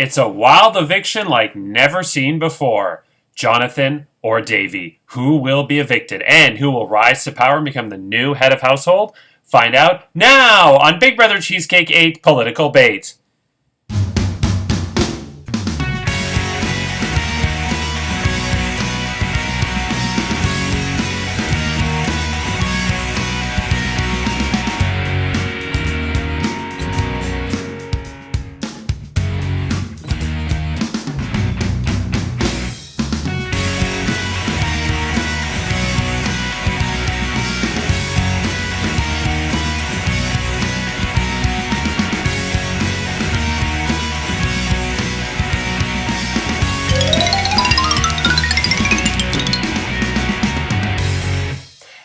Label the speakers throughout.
Speaker 1: It's a wild eviction like never seen before. Jonathan or Davy, who will be evicted and who will rise to power and become the new head of household? Find out now on Big Brother Cheesecake 8 Political Bait.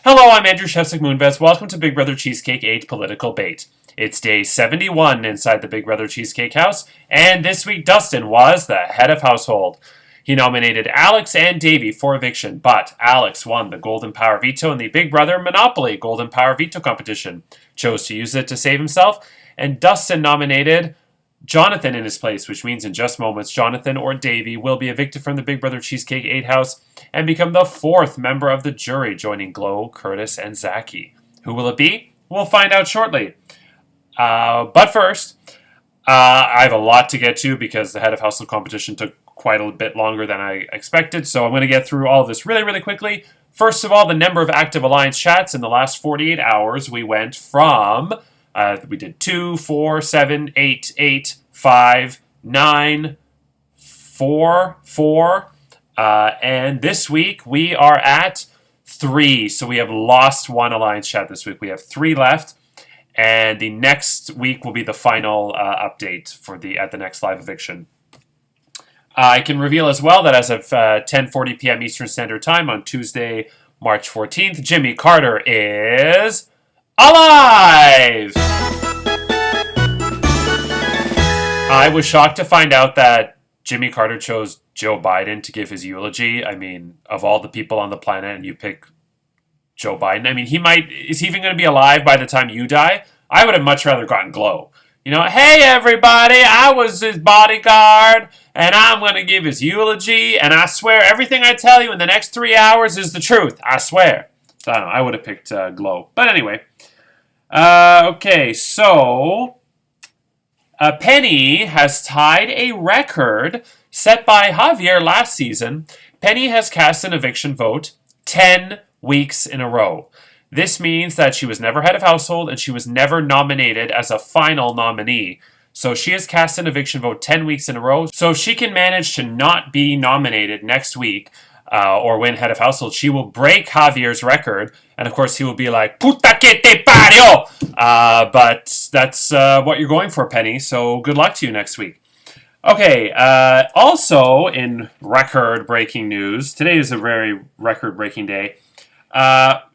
Speaker 1: Hello, I'm Andrew Shevsik Moonves. Welcome to Big Brother Cheesecake 8 Political Bait. It's day 71 inside the Big Brother Cheesecake house, and this week Dustin was the head of household. He nominated Alex and Davy for eviction, but Alex won the Golden Power Veto in the Big Brother Monopoly Golden Power Veto competition, chose to use it to save himself, and Dustin nominated Jonathan in his place, which means in just moments, Jonathan or Davy will be evicted from the Big Brother Cheesecake 8 house and become the fourth member of the jury, joining Glow, Curtis, and Zachy. Who will it be? We'll find out shortly. But first, I have a lot to get to because the head of household competition took quite a bit longer than I expected, so I'm going to get through all of this really, really quickly. First of all, the number of active Alliance chats in the last 48 hours, we went from... we did 2, 4, 7, 8, 8, 5, 9, 4, 4. And this week we are at 3. So we have lost one Alliance chat this week. We have 3 left. And the next week will be the final update for at the next live eviction. I can reveal as well that as of 10:40 p.m. Eastern Standard Time on Tuesday, March 14th, Jimmy Carter is... alive! I was shocked to find out that Jimmy Carter chose Joe Biden to give his eulogy. I mean, of all the people on the planet, and you pick Joe Biden. I mean, is he even going to be alive by the time you die? I would have much rather gotten Glow. You know, hey everybody, I was his bodyguard, and I'm going to give his eulogy, and I swear everything I tell you in the next 3 hours is the truth. I swear. So I don't know, I would have picked Glow. But anyway. Okay, so Penny has tied a record set by Javier last season. Penny has cast an eviction vote 10 weeks in a row. This means that she was never head of household and she was never nominated as a final nominee. So she has cast an eviction vote 10 weeks in a row. So if she can manage to not be nominated next week, or win head of household, she will break Javier's record, and of course he will be like, puta que te parió! But that's what you're going for, Penny, so good luck to you next week. Okay, also in record-breaking news, today is a very record-breaking day,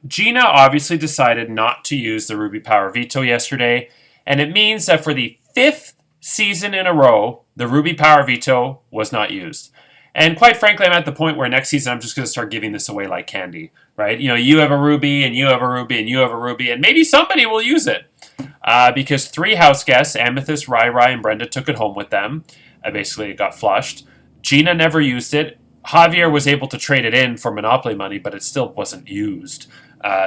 Speaker 1: Gina obviously decided not to use the Ruby Power Veto yesterday, and it means that for the 5th season in a row, the Ruby Power Veto was not used. And quite frankly, I'm at the point where next season I'm just going to start giving this away like candy, right? You know, you have a Ruby, and you have a Ruby, and you have a Ruby, and maybe somebody will use it. Because 3 house guests, Amethyst, Rai, and Brenda, took it home with them. Basically, it got flushed. Gina never used it. Javier was able to trade it in for Monopoly money, but it still wasn't used.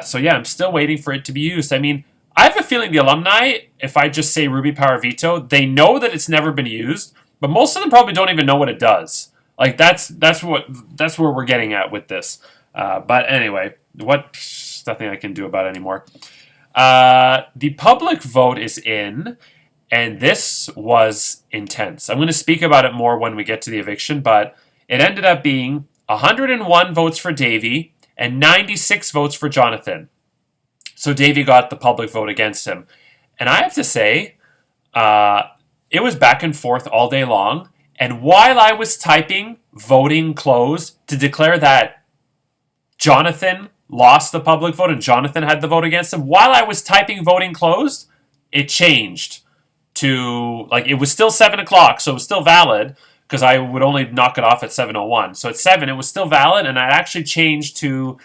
Speaker 1: So yeah, I'm still waiting for it to be used. I mean, I have a feeling the alumni, if I just say Ruby Power Veto, they know that it's never been used, but most of them probably don't even know what it does. Like, that's where we're getting at with this. But anyway, nothing I can do about it anymore. The public vote is in, and this was intense. I'm going to speak about it more when we get to the eviction, but it ended up being 101 votes for Davy and 96 votes for Jonathan. So Davy got the public vote against him. And I have to say, it was back and forth all day long. And while I was typing voting closed to declare that Jonathan lost the public vote and Jonathan had the vote against him, while I was typing voting closed, it changed to, like, it was still 7 o'clock, so it was still valid, because I would only knock it off at 7:01. So at 7, it was still valid, and I actually changed to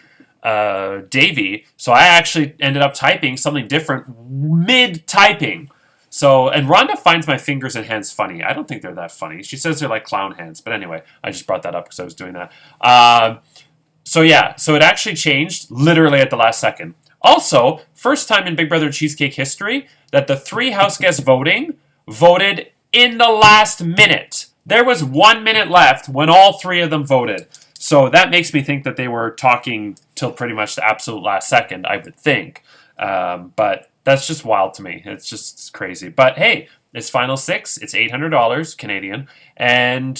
Speaker 1: Davy, so I actually ended up typing something different mid-typing. So, and Rhonda finds my fingers and hands funny. I don't think they're that funny. She says they're like clown hands. But anyway, I just brought that up because I was doing that. So yeah, so it actually changed literally at the last second. Also, first time in Big Brother Cheesecake history that the 3 house guests voted in the last minute. There was 1 minute left when all 3 of them voted. So that makes me think that they were talking till pretty much the absolute last second, I would think. But that's just wild to me. It's just crazy. But hey, it's final 6. It's $800 Canadian. And,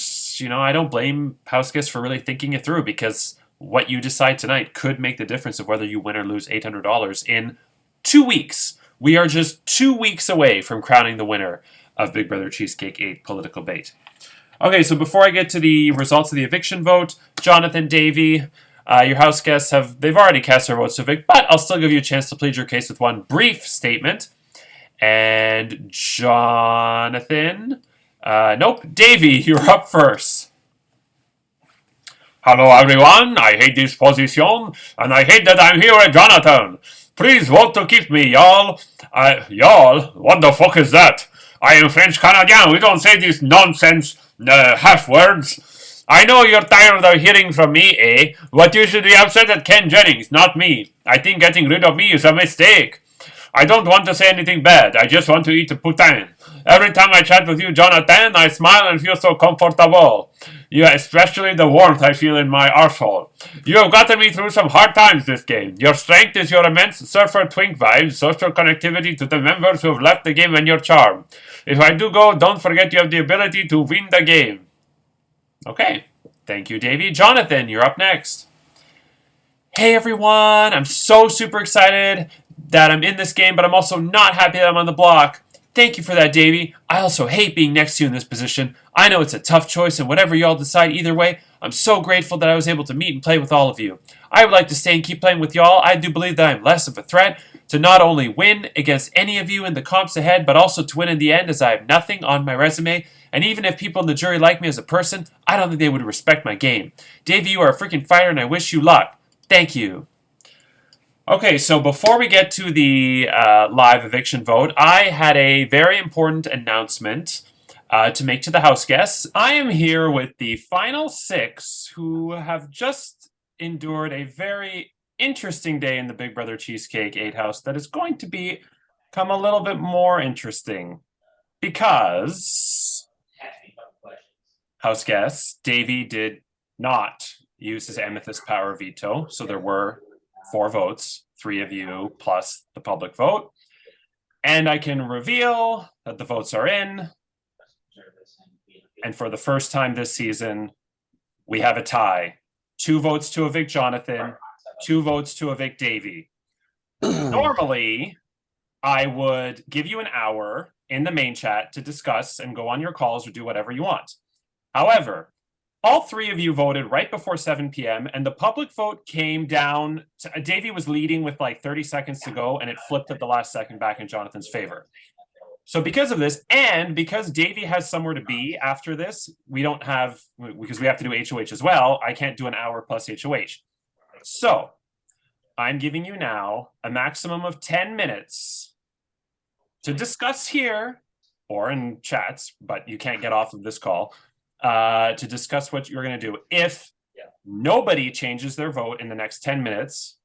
Speaker 1: I don't blame house guests for really thinking it through because what you decide tonight could make the difference of whether you win or lose $800 in 2 weeks. We are just 2 weeks away from crowning the winner of Big Brother Cheesecake 8 Political Bait. Okay, so before I get to the results of the eviction vote, Jonathan, Davey, your house guests they've already cast their votes to evict, but I'll still give you a chance to plead your case with one brief statement. And Jonathan, nope, Davey, you're up first. Hello everyone, I hate this position, and I hate that I'm here with Jonathan. Please vote to keep me, y'all. Y'all? What the fuck is that? I am French Canadian, we don't say these nonsense half words. I know you're tired of hearing from me, eh? But you should be upset at Ken Jennings, not me. I think getting rid of me is a mistake. I don't want to say anything bad, I just want to eat a poutine. Every time I chat with you, Jonathan, I smile and feel so comfortable. Yeah, especially the warmth I feel in my arsehole. You have gotten me through some hard times this game. Your strength is your immense surfer twink vibes, social connectivity to the members who have left the game, and your charm. If I do go, don't forget you have the ability to win the game. Okay. Thank you, Davey. Jonathan, you're up next. Hey, everyone. I'm so super excited that I'm in this game, but I'm also not happy that I'm on the block. Thank you for that, Davey. I also hate being next to you in this position. I know it's a tough choice, and whatever y'all decide either way, I'm so grateful that I was able to meet and play with all of you. I would like to stay and keep playing with y'all. I do believe that I'm less of a threat to not only win against any of you in the comps ahead, but also to win in the end, as I have nothing on my resume. And even if people in the jury like me as a person, I don't think they would respect my game. Davey, you are a freaking fighter, and I wish you luck. Thank you. Okay, so before we get to the live eviction vote, I had a very important announcement to make to the house guests. I am here with the final 6 who have just endured a very interesting day in the Big Brother Cheesecake 8 house that is going to become a little bit more interesting because house guests, Davey did not use his amethyst power veto, so there were 4 votes, 3 of you plus the public vote. And I can reveal that the votes are in. And for the first time this season, we have a tie. 2 votes to evict Jonathan, 2 votes to evict Davey. Normally, I would give you an hour in the main chat to discuss and go on your calls or do whatever you want. However, all 3 of you voted right before 7 p.m. and the public vote came down. Davey was leading with like 30 seconds to go, and it flipped at the last second back in Jonathan's favor. So because of this, and because Davey has somewhere to be after this, because we have to do HOH as well, I can't do an hour plus HOH. So I'm giving you now a maximum of 10 minutes to discuss here or in chats, but you can't get off of this call. To discuss what you're going to do. If nobody changes their vote in the next 10 minutes,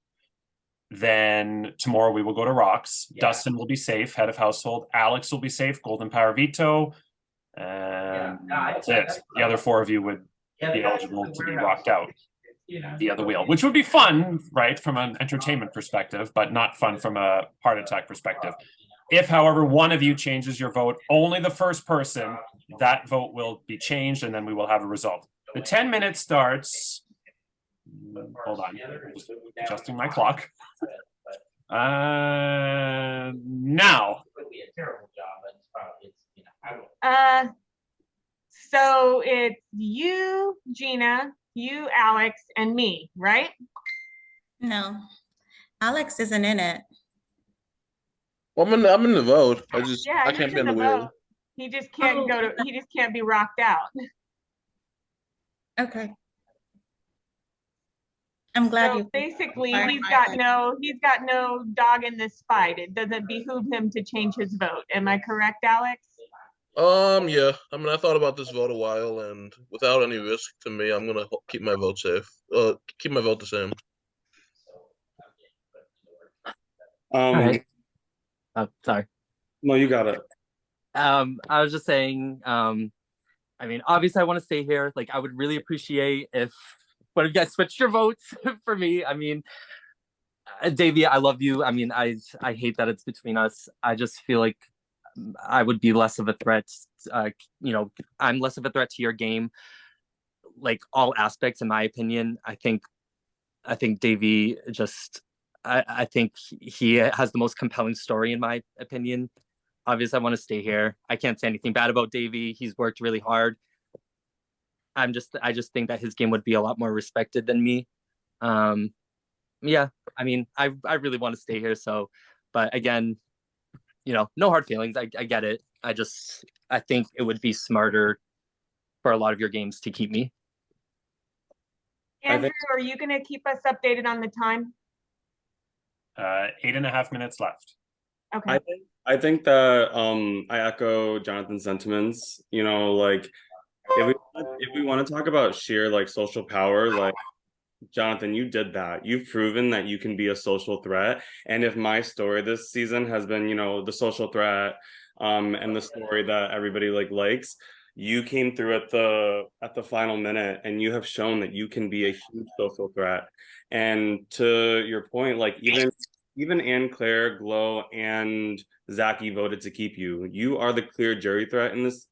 Speaker 1: then tomorrow we will go to Rocks. Dustin will be safe, head of household. Alex will be safe, golden power veto. And that's it. The other 4 of you would be eligible to be rocked out via the wheel, which would be fun, right, from an entertainment perspective, but not fun from a heart attack perspective. If, however, one of you changes your vote, only the first person, that vote will be changed, and then we will have a result. The 10 minutes starts. Hold on. Just adjusting my clock. Now.
Speaker 2: So it's you, Gina, you, Alex, and me, right?
Speaker 3: No, Alex isn't in it.
Speaker 4: Well, I'm in the vote. I
Speaker 2: he's
Speaker 4: can't be in the wheel.
Speaker 2: He just can't he just can't be rocked out.
Speaker 3: Okay. I'm glad
Speaker 2: So
Speaker 3: you.
Speaker 2: basically,
Speaker 3: clarified that.
Speaker 2: he's got no dog in this fight. It doesn't behoove him to change his vote. Am I correct, Alex?
Speaker 4: Yeah. I mean, I thought about this vote a while, and without any risk to me, I'm gonna keep my vote safe. Keep my vote the same.
Speaker 5: All right. Sorry.
Speaker 6: No, you got it.
Speaker 5: I was just saying, I mean, obviously I want to stay here. Like, I would really appreciate if one of you guys switched your votes for me. I mean, Davey, I love you. I mean, I hate that it's between us. I just feel like I would be less of a threat. You know, I'm less of a threat to your game, like all aspects, in my opinion. I think Davey just, I think he has the most compelling story, in my opinion. Obviously, I want to stay here. I can't say anything bad about Davey. He's worked really hard. I just think that his game would be a lot more respected than me. Um, yeah, I mean, I really want to stay here. So, but again, you know, no hard feelings. I get it. I think it would be smarter for a lot of your games to keep me.
Speaker 2: Andrew, are you going to keep us updated on the time?
Speaker 1: 8.5 minutes left.
Speaker 2: Okay.
Speaker 6: I think that I echo Jonathan's sentiments. You know, like if we want to talk about sheer like social power, like Jonathan, you did that. You've proven that you can be a social threat. And if my story this season has been, you know, the social threat, and the story that everybody likes, you came through at the final minute, and you have shown that you can be a huge social threat. And to your point, like even Anne Claire, Glow, and Zachy voted to keep you. You are the clear jury threat in this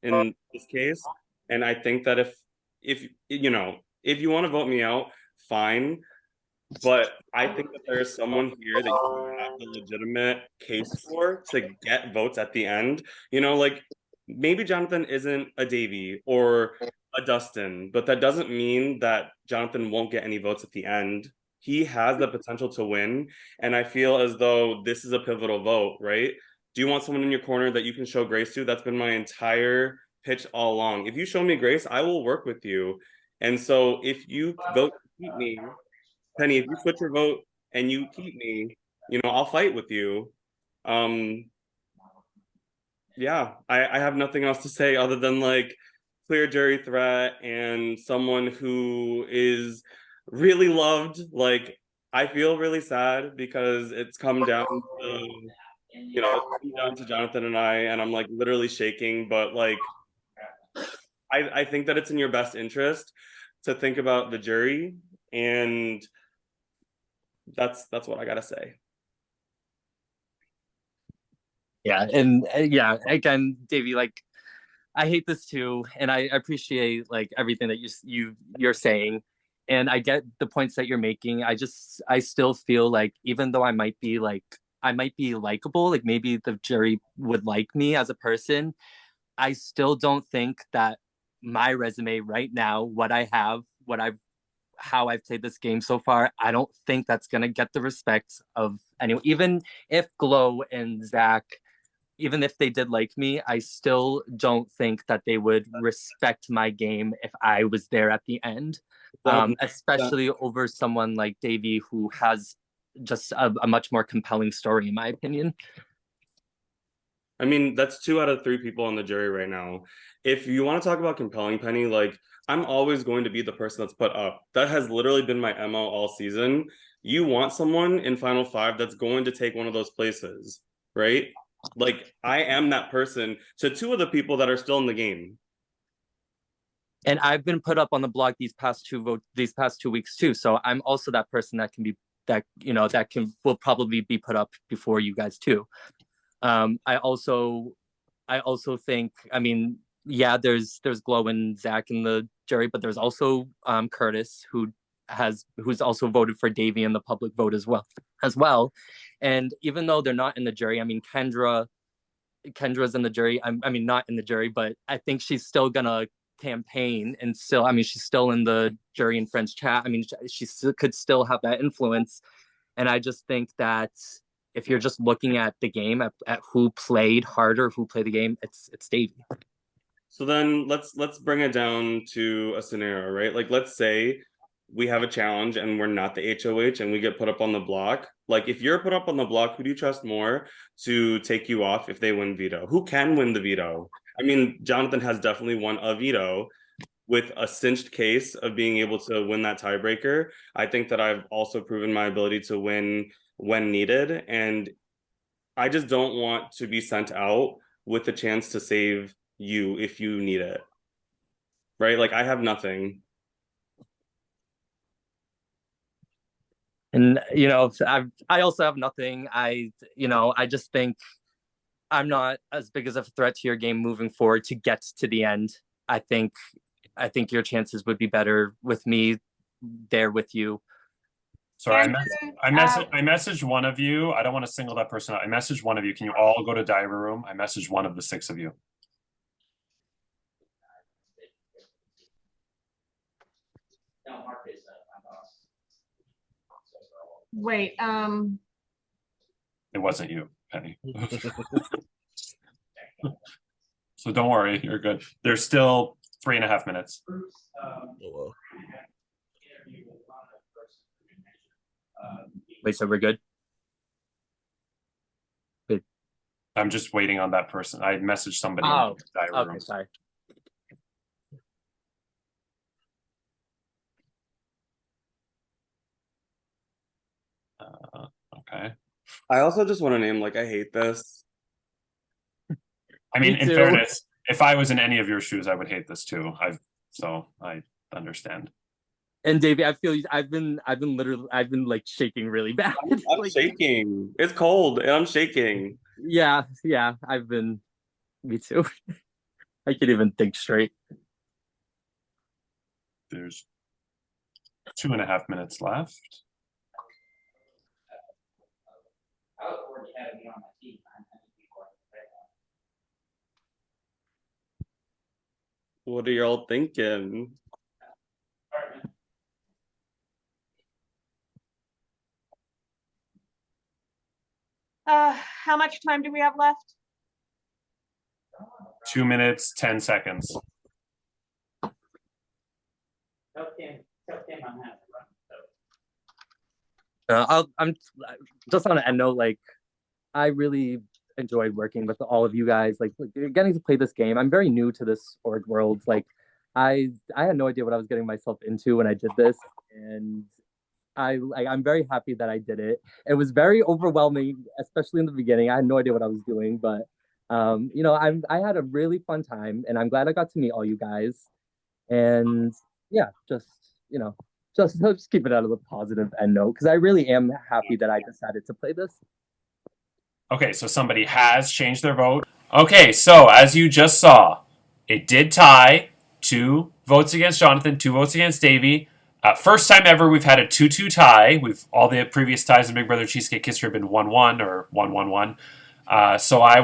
Speaker 6: case. And I think that if you know, if you want to vote me out, fine. But I think that there is someone here that you have a legitimate case for to get votes at the end. You know, like maybe Jonathan isn't a Davey or a Dustin, but that doesn't mean that Jonathan won't get any votes at the end. He has the potential to win. And I feel as though this is a pivotal vote, right? Do you want someone in your corner that you can show grace to? That's been my entire pitch all along. If you show me grace, I will work with you. And so if you vote to keep me, Penny, if you switch your vote and you keep me, you know, I'll fight with you. Yeah, I have nothing else to say other than like clear jury threat and someone who is really loved. Like, I feel really sad because it's come down to, you know, it's come down to Jonathan and I, and I'm like literally shaking, but like I think that it's in your best interest to think about the jury, and that's what I gotta say.
Speaker 5: Yeah, and yeah, again, Davey, like I hate this too, and I appreciate like everything that you're saying, and I get the points that you're making. I still feel like even though I might be likable, like maybe the jury would like me as a person, I still don't think that my resume right now, what I have, how I've played this game so far, I don't think that's gonna get the respect of anyone. Even if Glow and Zach, even if they did like me, I still don't think that they would respect my game if I was there at the end. Especially over someone like Davey, who has just a much more compelling story, in my opinion.
Speaker 6: I mean, that's 2 out of 3 people on the jury right now. If you want to talk about compelling, Penny, like I'm always going to be the person that's put up. That has literally been my MO all season. You want someone in Final 5 that's going to take one of those places, right? Like I am that person to 2 of the people that are still in the game.
Speaker 5: And I've been put up on the blog these past 2 weeks too. So I'm also that person that can be will probably be put up before you guys too. I also think, I mean, yeah, there's Glow and Zach in the jury, but there's also Curtis who's also voted for Davey in the public vote as well. And even though they're not in the jury, I mean, Kendra's in the jury. I mean, not in the jury, but I think she's still gonna campaign, and still, I mean, she's still in the jury and friends chat. I mean, she could still have that influence. And I just think that if you're just looking at the game, at who played harder, who played the game, it's Davey.
Speaker 6: So then let's bring it down to a scenario, right? Like let's say we have a challenge and we're not the HOH and we get put up on the block. Like, if you're put up on the block, who do you trust more to take you off if they win veto? Who can win the veto? I mean, Jonathan has definitely won a veto with a cinched case of being able to win that tiebreaker. I think that I've also proven my ability to win when needed. And I just don't want to be sent out with the chance to save you if you need it. Right? Like, I have nothing.
Speaker 5: And I also have nothing. I just think I'm not as big as a threat to your game moving forward to get to the end. I think your chances would be better with me there with you.
Speaker 1: Sorry, I messaged one of you. I don't want to single that person out. I messaged one of you. Can you all go to diary room? I messaged one of the 6 of you.
Speaker 2: Wait,
Speaker 1: It wasn't you, Penny. So don't worry, you're good. There's still 3.5 minutes.
Speaker 4: well.
Speaker 5: Wait, so we're good?
Speaker 1: I'm just waiting on that person. I messaged somebody in
Speaker 5: Oh,
Speaker 1: the diary room.
Speaker 5: okay, sorry.
Speaker 1: Okay.
Speaker 6: I also just want to name, like, I hate this.
Speaker 1: I mean,
Speaker 5: Me
Speaker 1: in
Speaker 5: too.
Speaker 1: fairness, if I was in any of your shoes, I would hate this too. I understand.
Speaker 5: And Davey, I feel I've been like shaking really bad.
Speaker 6: I'm
Speaker 5: Like,
Speaker 6: shaking. It's cold and I'm shaking.
Speaker 5: yeah, me too. I can't even think straight.
Speaker 1: There's 2.5 minutes left.
Speaker 6: What are y'all thinking?
Speaker 2: how much time do we have left?
Speaker 1: 2 minutes, 10 seconds.
Speaker 5: I'm just on an end note. Like, I really enjoyed working with all of you guys. Like, getting to play this game. I'm very new to this org world. Like, I had no idea what I was getting myself into when I did this, and I'm very happy that I did it. It was very overwhelming, especially in the beginning. I had no idea what I was doing, but I had a really fun time, and I'm glad I got to meet all you guys. And yeah, just keep it out of the positive end note, because I really am happy that I decided to play this.
Speaker 1: Okay, so somebody has changed their vote. Okay, so as you just saw, it did tie. 2 votes against Jonathan, 2 votes against Davey. First time ever we've had a 2-2 tie. All the previous ties in Big Brother Cheesecake history have been 1-1 or 1-1-1. So I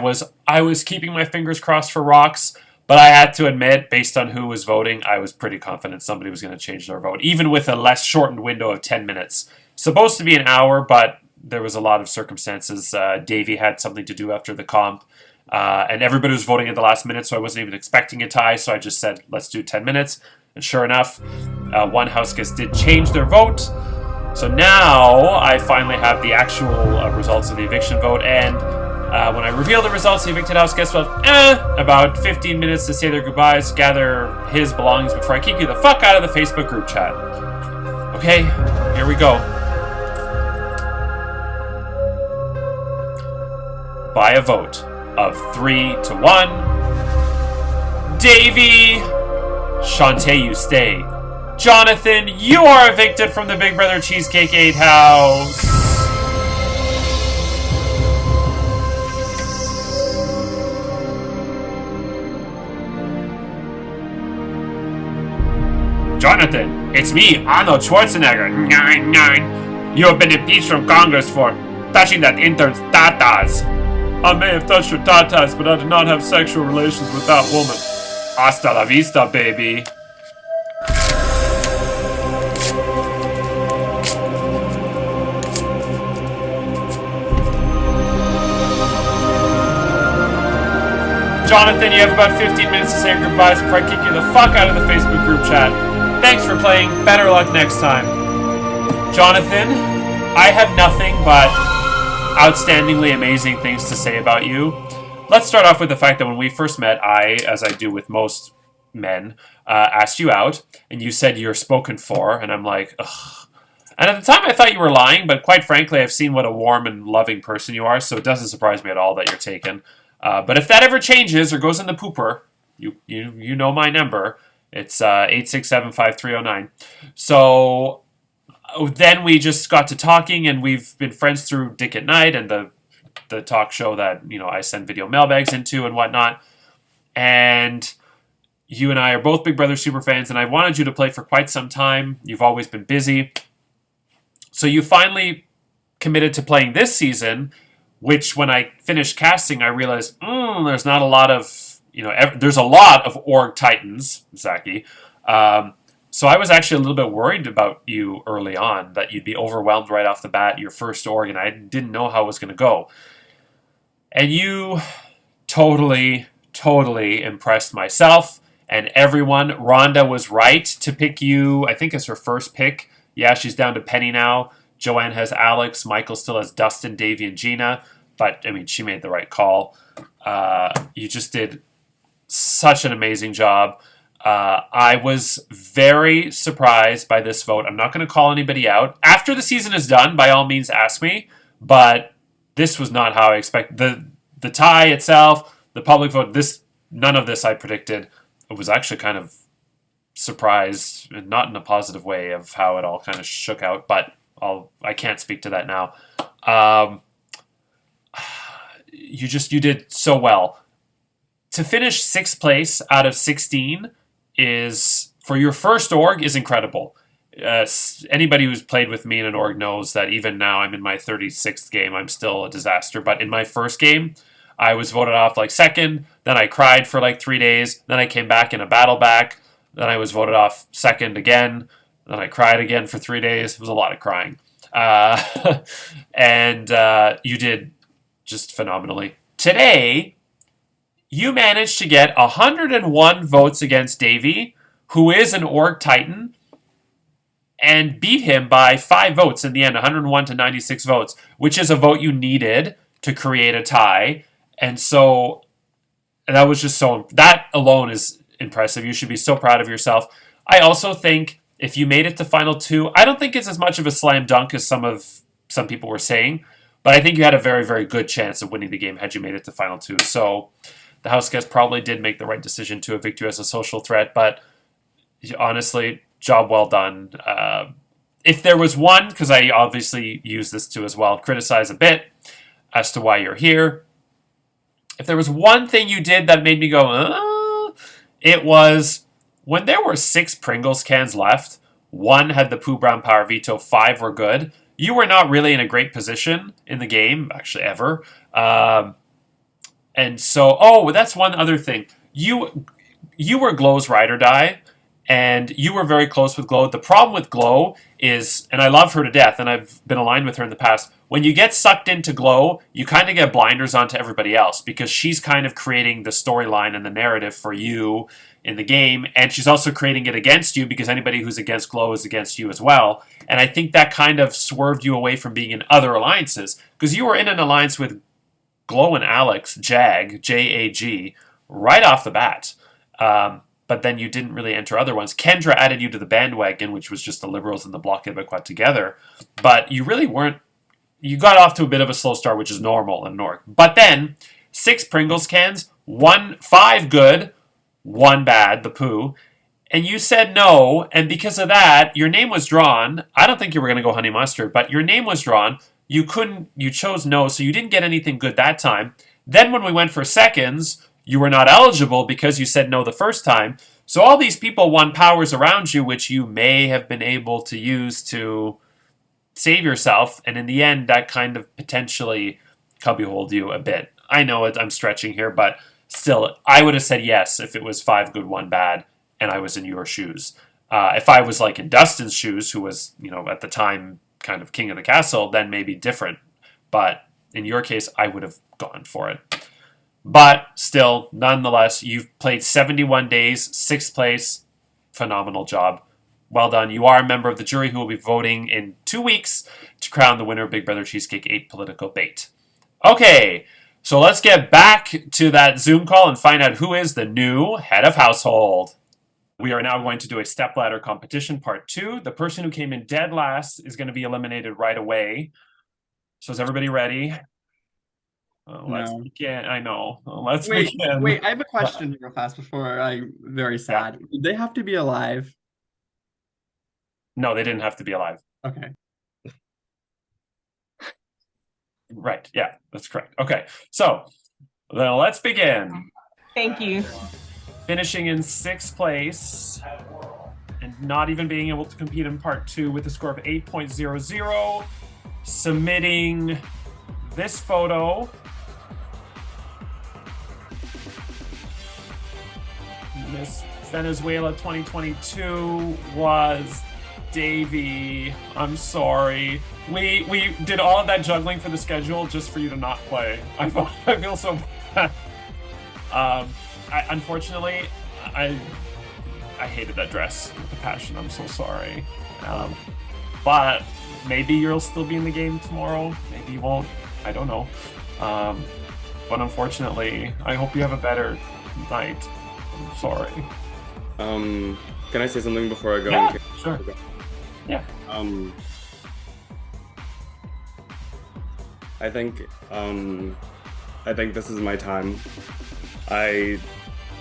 Speaker 1: was keeping my fingers crossed for rocks, but I had to admit, based on who was voting, I was pretty confident somebody was going to change their vote, even with a less shortened window of 10 minutes. Supposed to be an hour, but there was a lot of circumstances. Davey had something to do after the comp, and everybody was voting at the last minute, so I wasn't even expecting a tie, so I just said, let's do 10 minutes. And sure enough, one house guest did change their vote. So now I finally have the actual results of the eviction vote, and when I reveal the results, the evicted house guest will have about 15 minutes to say their goodbyes, gather his belongings before I kick you the fuck out of the Facebook group chat. Okay, here we go. By a vote of 3-1, Davey, Shantae, you stay. Jonathan, you are evicted from the Big Brother Cheesecake 8 house. Jonathan, it's me, Arnold Schwarzenegger. You have been impeached from Congress for touching that intern's tatas. I may have touched her tatas, but I did not have sexual relations with that woman. Hasta la vista, baby. Jonathan, you have about 15 minutes to say your goodbyes before I kick you the fuck out of the Facebook group chat. Thanks for playing. Better luck next time. Jonathan, I have nothing but outstandingly amazing things to say about you. Let's start off with the fact that when we first met, I, as I do with most men, asked you out, and you said you're spoken for, and I'm like, ugh. And at the time I thought you were lying, but quite frankly, I've seen what a warm and loving person you are, so it doesn't surprise me at all that you're taken. But if that ever changes or goes in the pooper, you know my number. It's 867-5309. So then we just got to talking, and we've been friends through Dick at Night and the talk show that I send video mailbags into and whatnot. And you and I are both Big Brother super fans, and I wanted you to play for quite some time. You've always been busy. So you finally committed to playing this season, which when I finished casting, I realized, there's not a lot of, there's a lot of org titans, Zaki. So I was actually a little bit worried about you early on, that you'd be overwhelmed right off the bat, your first org, and I didn't know how it was going to go. And you totally impressed myself and everyone. Rhonda was right to pick you, I think, as her first pick. Yeah, she's down to Penny now. Joanne has Alex. Michael still has Dustin, Davey, and Gina. But, she made the right call. You just did such an amazing job. I was very surprised by this vote. I'm not going to call anybody out. After the season is done, by all means, ask me. But this was not how I expected. The tie itself, the public vote, none of this I predicted. It was actually kind of surprised, and not in a positive way, of how it all kind of shook out, but I can't speak to that now. You did so well. To finish 6th place out of 16 is, for your first org, is incredible. Anybody who's played with me in an org knows that even now, I'm in my 36th game, I'm still a disaster. But in my first game, I was voted off like second, then I cried for like 3 days, then I came back in a battle back, then I was voted off second again, then I cried again for 3 days. It was a lot of crying. And you did just phenomenally. Today, you managed to get 101 votes against Davey, who is an org titan, and beat him by 5 votes in the end, 101 to 96 votes, which is a vote you needed to create a tie. And so that was just that alone is impressive. You should be so proud of yourself. I also think if you made it to Final 2, I don't think it's as much of a slam dunk as some people were saying, but I think you had a very, very good chance of winning the game had you made it to Final 2. So the house guest probably did make the right decision to evict you as a social threat, but honestly, job well done. If there was one, because I obviously use this to as well criticize a bit as to why you're here, if there was one thing you did that made me go, it was when there were 6 Pringles cans left, 1 had the Pooh Brown Power Veto, 5 were good. You were not really in a great position in the game, actually ever. And so, that's one other thing. You were Glow's ride or die, and you were very close with Glow. The problem with Glow is, and I love her to death, and I've been aligned with her in the past, when you get sucked into Glow, you kind of get blinders onto everybody else, because she's kind of creating the storyline and the narrative for you in the game, and she's also creating it against you, because anybody who's against Glow is against you as well. And I think that kind of swerved you away from being in other alliances, because you were in an alliance with Glow and Alex, J-A-G, right off the bat. But then you didn't really enter other ones. Kendra added you to the bandwagon, which was just the Liberals and the Bloc Québécois together. But you really weren't. You got off to a bit of a slow start, which is normal in North. But then, 6 Pringles cans, 5 good, 1 bad, the poo. And you said no, and because of that, your name was drawn. I don't think you were going to go honey mustard, but your name was drawn. You chose no, so you didn't get anything good that time. Then when we went for seconds, you were not eligible because you said no the first time. So all these people won powers around you, which you may have been able to use to save yourself. And in the end, that kind of potentially cubbyholed you a bit. I know I'm stretching here, but still, I would have said yes if it was 5 good, 1 bad, and I was in your shoes. If I was like in Dustin's shoes, who was, at the time kind of king of the castle, then maybe different. But in your case, I would have gone for it. But still, nonetheless, you've played 71 days, 6th place. Phenomenal job. Well done. You are a member of the jury who will be voting in 2 weeks to crown the winner of Big Brother Cheesecake 8 Political Bait. Okay, so let's get back to that Zoom call and find out who is the new head of household. We are now going to do a stepladder competition part 2. The person who came in dead last is going to be eliminated right away. So is everybody ready? Let's begin. I know. Let's begin.
Speaker 7: Wait, I have a question real fast before I'm very sad. Did they have to be alive?
Speaker 1: No, they didn't have to be alive.
Speaker 7: Okay.
Speaker 1: Right. Yeah, that's correct. Okay. So then let's begin.
Speaker 2: Thank you.
Speaker 1: Finishing in 6th place and not even being able to compete in part 2 with a score of 8.00. Submitting this photo. Miss Venezuela 2022 was Davey. I'm sorry. We did all of that juggling for the schedule just for you to not play. I feel so bad. Unfortunately, I hated that dress with a passion. I'm so sorry. But maybe you'll still be in the game tomorrow. Maybe you won't. I don't know. But unfortunately, I hope you have a better night. I'm sorry.
Speaker 6: Can I say something before I go?
Speaker 1: Yeah, sure. Yeah.
Speaker 6: I think this is my time. I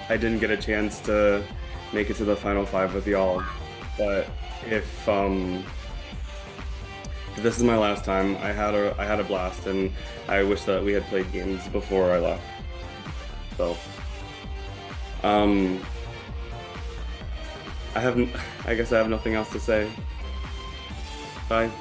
Speaker 6: didn't get a chance to make it to the final 5 with y'all, but if this is my last time, I had a blast, and I wish that we had played games before I left. So, I guess I have nothing else to say. Bye.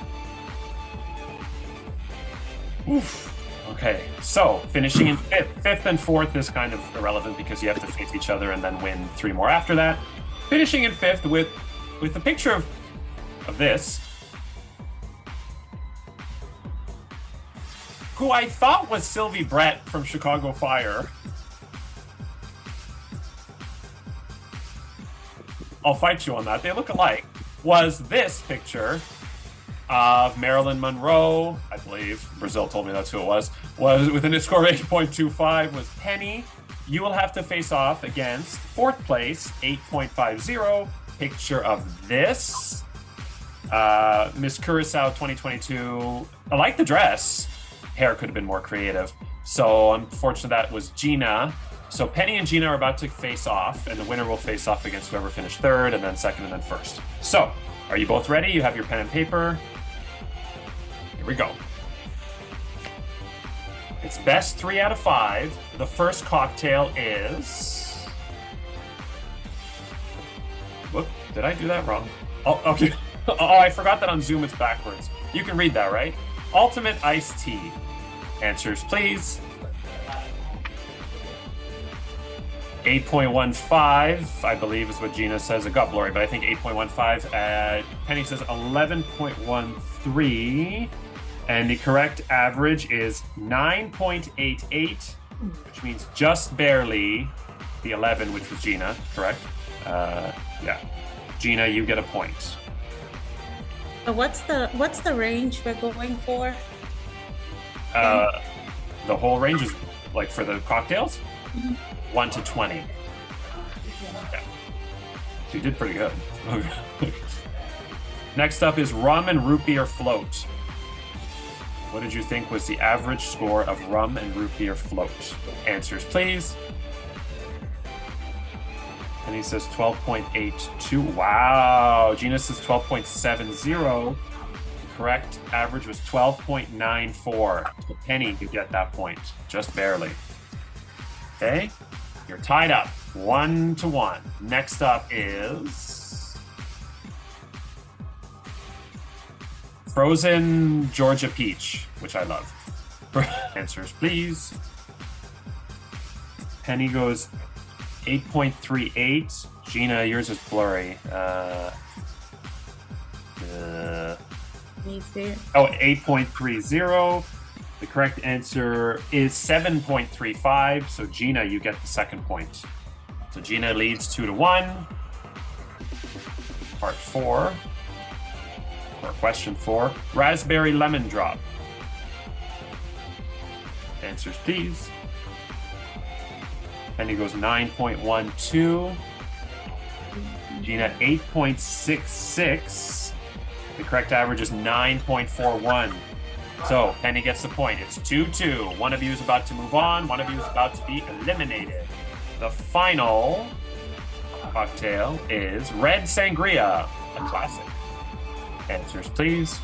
Speaker 1: Oof. Okay, so finishing in 5th and 4th is kind of irrelevant because you have to face each other and then win 3 more after that. Finishing in 5th with a picture of this, who I thought was Sylvie Brett from Chicago Fire. I'll fight you on that. They look alike. Was this picture of Marilyn Monroe, I believe, Brazil told me that's who it was within a score of 8.25 was Penny. You will have to face off against 4th place, 8.50, picture of this. Miss Curacao 2022. I like the dress. Hair could have been more creative. So unfortunately that was Gina. So Penny and Gina are about to face off, and the winner will face off against whoever finished 3rd, and then 2nd, and then 1st. So, are you both ready? You have your pen and paper. Here we go. It's best 3 out of 5. The first cocktail is... Whoop, did I do that wrong? Oh, okay. Oh, I forgot that on Zoom it's backwards. You can read that, right? Ultimate iced tea. Answers, please. 8.15, I believe is what Gina says. It got blurry, but I think 8.15. Penny says 11.13. And the correct average is 9.88, which means just barely the 11, which was Gina, correct? Yeah. Gina, you get a point.
Speaker 3: So what's the range we're going for?
Speaker 1: The whole range is like for the cocktails?
Speaker 3: Mhm.
Speaker 1: 1 to 20. Yeah. So you did pretty good. Next up is rum and root beer float. What did you think was the average score of rum and root beer float? Answers, please. And he says 12.82. Wow. Gina says 12.70. The correct average was 12.94. So Penny, you get that point. Just barely. Okay. You're tied up 1 to 1. Next up is frozen Georgia peach, which I love. Answers, please. Penny goes 8.38. Gina, yours is blurry.
Speaker 3: Let me see.
Speaker 1: Oh, 8.30. The correct answer is 7.35. So Gina, you get the second point. So Gina leads 2-1. Part 4. Or question 4. Raspberry lemon drop. Answers, please. Penny goes 9.12. Gina 8.66. The correct average is 9.41. So Penny gets the point. It's 2-2. One of you is about to move on. One of you is about to be eliminated. The final cocktail is red sangria, a classic. Answers, please.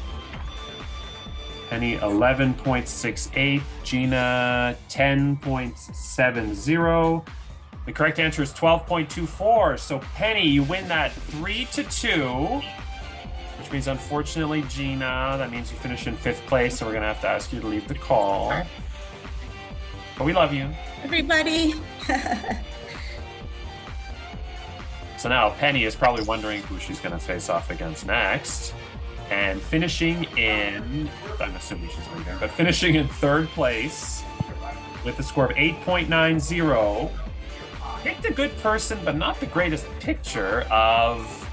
Speaker 1: Penny 11.68. Gina 10.70. The correct answer is 12.24. So Penny, you win that 3-2. Which means, unfortunately, Gina, that means you finish in 5th place, so we're going to have to ask you to leave the call. But we love you.
Speaker 3: Everybody.
Speaker 1: So now Penny is probably wondering who she's going to face off against next. And finishing in, I'm assuming she's leaving, but finishing in 3rd place with a score of 8.90. Picked a good person, but not the greatest picture of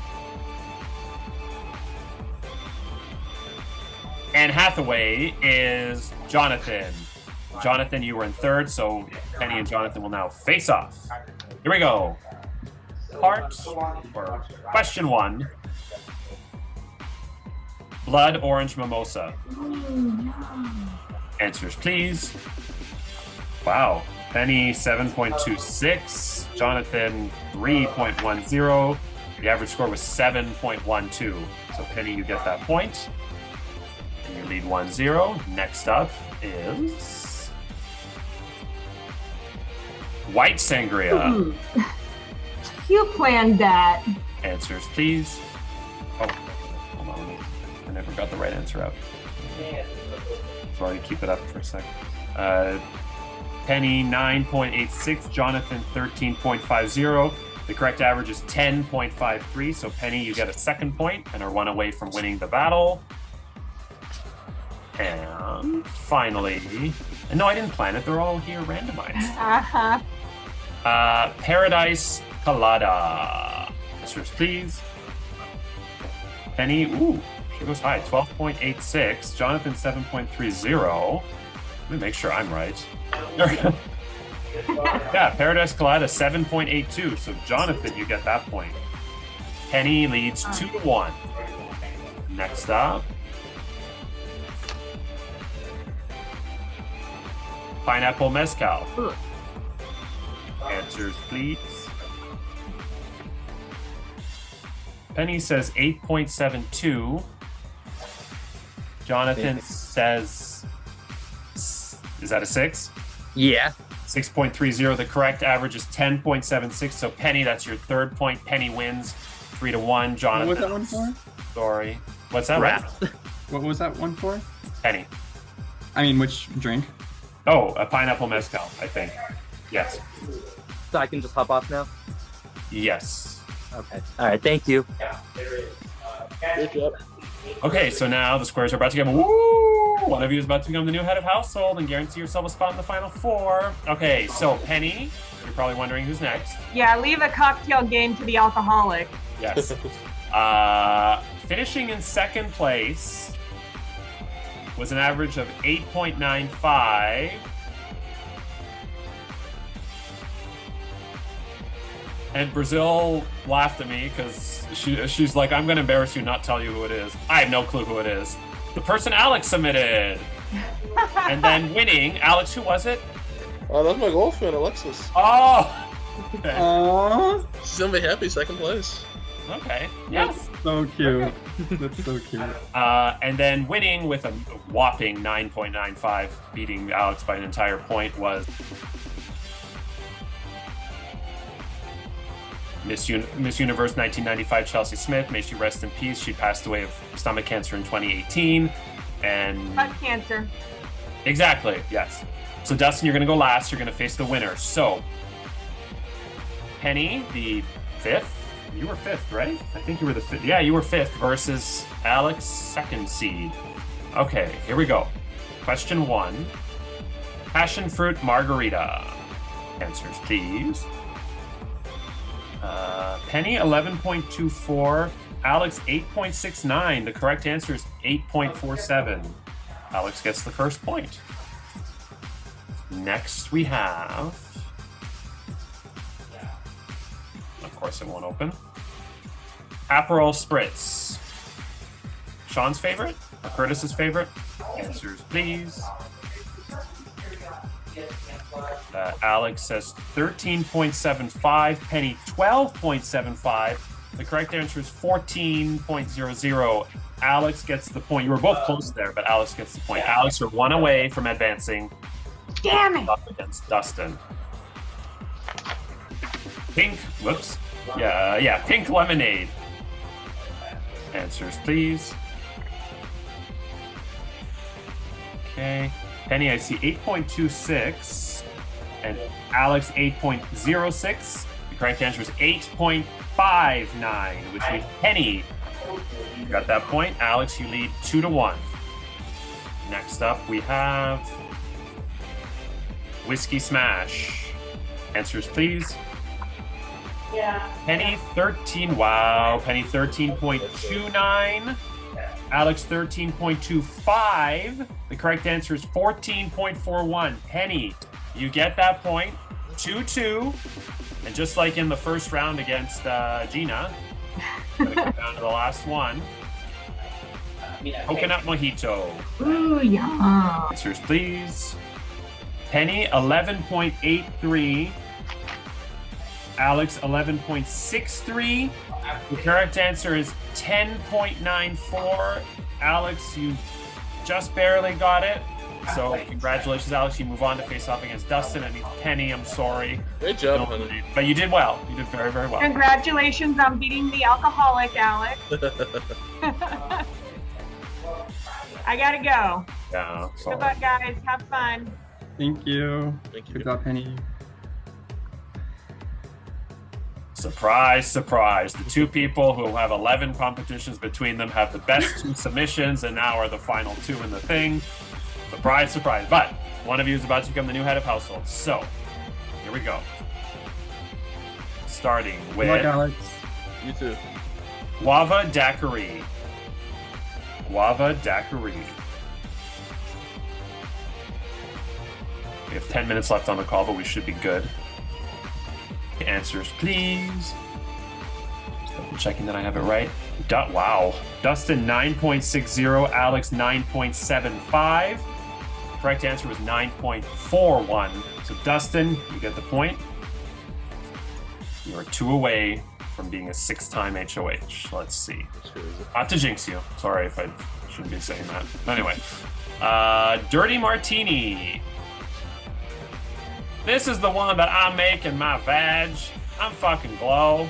Speaker 1: Anne Hathaway is Jonathan. Jonathan, you were in 3rd, so Penny and Jonathan will now face off. Here we go. Question 1. Blood orange mimosa. Answers, please. Wow. Penny 7.26. Jonathan 3.10. The average score was 7.12. So Penny, you get that point. And you lead 1-0. Next up is white sangria.
Speaker 2: You planned that.
Speaker 1: Answers, please. Oh, hold on. I never got the right answer out. Sorry, keep it up for a sec. Penny 9.86. Jonathan 13.50. The correct average is 10.53. So Penny, you get a second point and are 1 away from winning the battle. And finally, and no, I didn't plan it. They're all here randomized. Paradise Colada. Answers, please. Penny, ooh, she goes high. 12.86. Jonathan 7.30. Let me make sure I'm right. Yeah, Paradise Colada 7.82. So Jonathan, you get that point. Penny leads 2-1. Next up, pineapple mezcal. Answers, please. Penny says 8.72. Jonathan says, is that a 6?
Speaker 5: Yeah.
Speaker 1: 6.30. The correct average is 10.76. So Penny, that's your 3rd point. Penny wins 3-1. Jonathan.
Speaker 7: What was that one for?
Speaker 1: Sorry. What's that?
Speaker 5: Wrath.
Speaker 7: What was that one for?
Speaker 1: Penny.
Speaker 7: I mean, which drink?
Speaker 1: Oh, a pineapple mezcal, I think. Yes.
Speaker 5: So I can just hop off now?
Speaker 1: Yes.
Speaker 5: Okay. All right. Thank you.
Speaker 4: Good job.
Speaker 1: Okay, so now the squares are about to get woo! One of you is about to become the new head of household and guarantee yourself a spot in the final 4. Okay, so Penny, you're probably wondering who's next.
Speaker 2: Yeah, leave a cocktail game to the alcoholic.
Speaker 1: Yes. Finishing in 2nd place was an average of 8.95. And Brazil laughed at me because she's like, I'm going to embarrass you, not tell you who it is. I have no clue who it is. The person Alex submitted. And then winning, Alex, who was it?
Speaker 4: Oh, that's my girlfriend, Alexis.
Speaker 1: Oh! Okay.
Speaker 7: Aww.
Speaker 4: She's gonna be happy, 2nd place.
Speaker 1: Okay. Yes.
Speaker 7: So cute. That's so cute.
Speaker 1: And then winning with a whopping 9.95, beating Alex by an entire point, was Miss Universe 1995 Chelsea Smith. May she rest in peace. She passed away of stomach cancer in 2018. And
Speaker 2: Butt cancer.
Speaker 1: exactly, yes. So Dustin, you're going to go last. You're going to face the winner. So Penny, the 5th. You were 5th, right? I think you were the 5th. Yeah, you were 5th versus Alex, 2nd seed. Okay, here we go. Question 1. Passion fruit margarita. Answers, please. Penny, 11.24. Alex, 8.69. The correct answer is 8.47. Alex gets the first point. Next, we have... Of course, it won't open. Aperol Spritz. Sean's favorite? Or Curtis's favorite? Answers, please. Alex says 13.75. Penny, 12.75. The correct answer is 14.00. Alex gets the point. You were both close there, but Alex gets the point. Alex, you're one away from advancing.
Speaker 2: Damn it!
Speaker 1: Up against Dustin. Pink, whoops. Yeah, pink lemonade. Answers, please. Okay. Penny, I see 8.26. And Alex, 8.06. The correct answer is 8.59, which means Penny, you got that point. Alex, you lead 2-1. Next up, we have Whiskey Smash. Answers, please.
Speaker 2: Yeah.
Speaker 1: Penny, 13. Wow. Penny, 13.29. Alex, 13.25. The correct answer is 14.41. Penny, you get that point. 2-2. And just like in the first round against Gina, gonna come down to the last one. Coconut Mojito.
Speaker 2: Ooh, yeah.
Speaker 1: Answers, please. Penny, 11.83. Alex, 11.63. The correct answer is 10.94. Alex, you just barely got it. So congratulations, Alex. You move on to face off against Dustin. I mean, Penny, I'm sorry.
Speaker 4: Great job, honey.
Speaker 1: But you did well. You did very, very well.
Speaker 2: Congratulations on beating the alcoholic, Alex. I gotta go.
Speaker 1: Yeah.
Speaker 2: Good luck, guys. Have fun.
Speaker 7: Thank you.
Speaker 4: Thank you.
Speaker 7: Good job, Penny.
Speaker 1: Surprise, surprise. The two people who have 11 competitions between them have the best 2 submissions and now are the final 2 in the thing. Surprise, surprise. But one of you is about to become the new head of household. So, here we go. Starting
Speaker 7: Good
Speaker 1: with
Speaker 7: luck, Alex.
Speaker 4: You too.
Speaker 1: Guava Daiquiri. Guava Daiquiri. We have 10 minutes left on the call, but we should be good. Answers, please. Just double checking that I have it right. Wow. Dustin, 9.60. Alex, 9.75. Correct answer was 9.41. So, Dustin, you get the point. You are 2 away from being a 6-time HOH. Let's see. Not to jinx you. Sorry if I shouldn't be saying that. Anyway. Dirty Martini. This is the one that I make in my vag. I'm fucking glow.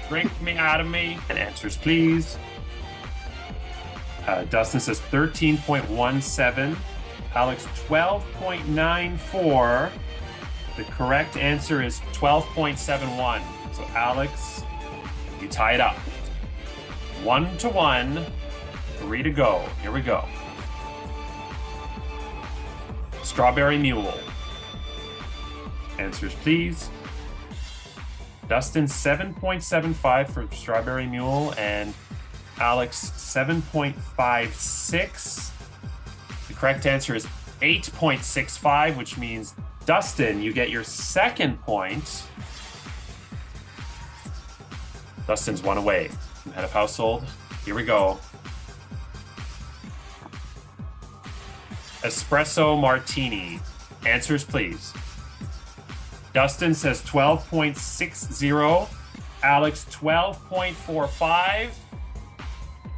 Speaker 1: Drink me out of me. And answers, please. Dustin says 13.17. Alex, 12.94. The correct answer is 12.71. So, Alex, you tie it up. 1-1. 3 to go. Here we go. Strawberry Mule. Answers, please. Dustin, 7.75 for Strawberry Mule, and Alex, 7.56. The correct answer is 8.65, which means, Dustin, you get your second point. Dustin's 1 away from head of household. Here we go. Espresso Martini. Answers, please. Dustin says 12.60. Alex, 12.45.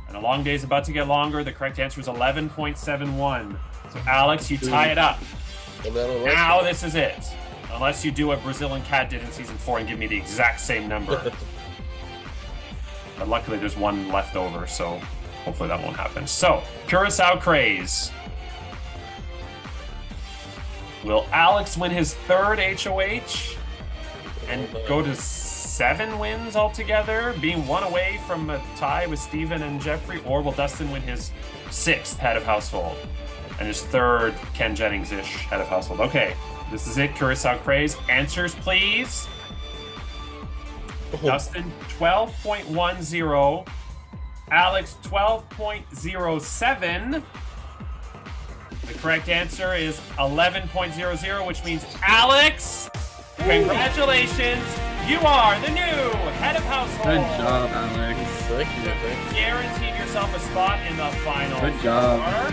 Speaker 1: And a long day is about to get longer. The correct answer is 11.71. So, Alex, you tie it up. Now this is it. Unless you do what Brazilian Cat did in season 4 and give me the exact same number. But luckily there's one left over, so hopefully that won't happen. So, Curacao Craze. Will Alex win his 3rd HOH and go to 7 wins altogether, being 1 away from a tie with Steven and Jeffrey? Or will Dustin win his 6th head of household and his third Ken Jennings-ish head of household. Okay, this is it. Curacao Craze. Answers, please. Dustin, 12.10. Alex, 12.07. The correct answer is 11.00, which means Alex, congratulations, you are the new head of household.
Speaker 7: Good job, Alex.
Speaker 4: Thank you.
Speaker 1: Guaranteed yourself a spot in the final
Speaker 7: Good job.
Speaker 1: four.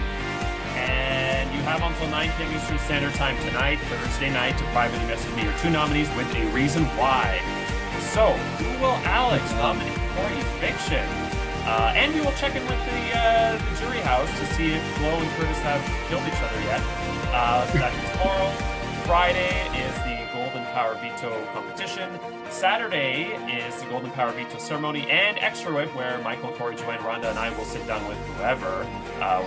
Speaker 1: And you have until 9 p.m. Eastern Standard Time tonight, Thursday night, to privately message me your 2 nominees with a reason why. So, who will Alex nominate for Eviction? And we will check in with the jury house to see if Flo and Curtis have killed each other yet. That's tomorrow. Friday is the Golden Power Veto competition. Saturday is the Golden Power Veto ceremony and Extra Whip, where Michael, Corey, Joanne, Rhonda, and I will sit down with whoever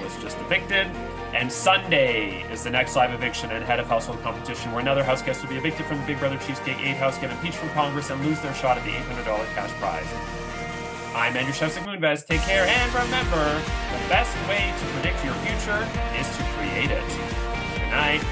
Speaker 1: was just evicted. And Sunday is the next live eviction and head of household competition, where another house guest will be evicted from the Big Brother Cheesecake 8 house, get impeached from Congress, and lose their shot at the $800 cash prize. I'm Andrew Shevsik Moonves. Take care, and remember, the best way to predict your future is to create it. Good night.